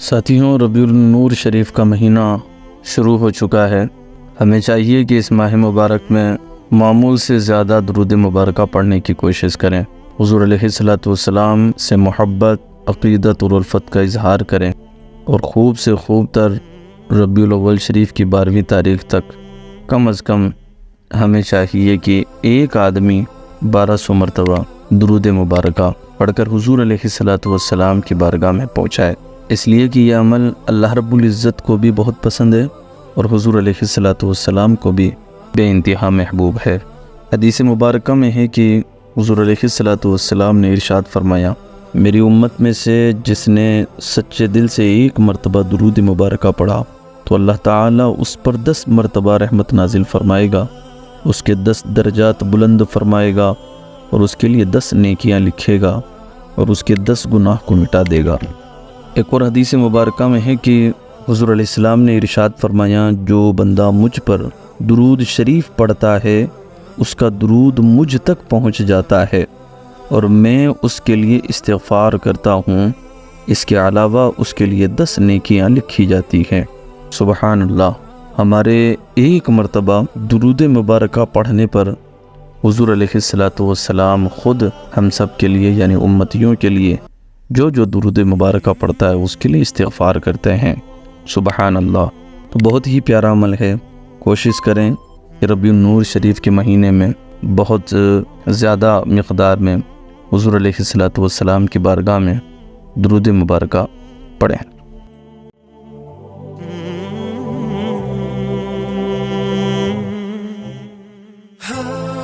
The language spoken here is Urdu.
ساتھیوں، ربیع النور شریف کا مہینہ شروع ہو چکا ہے۔ ہمیں چاہیے کہ اس ماہ مبارک میں معمول سے زیادہ درود مبارکہ پڑھنے کی کوشش کریں، حضور علیہ السلام سے محبت، عقیدت اور الفت کا اظہار کریں، اور خوب سے خوب تر ربیع الاول شریف کی 12ویں تاریخ تک کم از کم ہمیں چاہیے کہ ایک آدمی 1200 مرتبہ درود مبارکہ پڑھ کر حضور علیہ السلام کی بارگاہ میں پہنچائے، اس لیے کہ یہ عمل اللہ رب العزت کو بھی بہت پسند ہے اور حضور علیہ السلام کو بھی بے انتہا محبوب ہے۔ حدیث مبارکہ میں ہے کہ حضور علیہ السلام نے ارشاد فرمایا، میری امت میں سے جس نے سچے دل سے ایک مرتبہ درود مبارکہ پڑھا تو اللہ تعالیٰ اس پر 10 مرتبہ رحمت نازل فرمائے گا، اس کے 10 درجات بلند فرمائے گا اور اس کے لیے 10 نیکیاں لکھے گا اور اس کے 10 گناہ کو مٹا دے گا۔ ایک اور حدیث مبارکہ میں ہے کہ حضور علیہ السلام نے ارشاد فرمایا، جو بندہ مجھ پر درود شریف پڑھتا ہے اس کا درود مجھ تک پہنچ جاتا ہے اور میں اس کے لیے استغفار کرتا ہوں، اس کے علاوہ اس کے لیے 10 نیکیاں لکھی جاتی ہیں۔ سبحان اللہ! ہمارے ایک مرتبہ درود مبارکہ پڑھنے پر حضور علیہ السلام خود ہم سب کے لیے یعنی امتیوں کے لیے جو درود مبارکہ پڑھتا ہے اس کے لیے استغفار کرتے ہیں۔ سبحان اللہ! تو بہت ہی پیارا عمل ہے، کوشش کریں کہ ربیع النور شریف کے مہینے میں بہت زیادہ مقدار میں حضور علیہ السلام کی بارگاہ میں درود مبارکہ پڑھیں۔ ہاں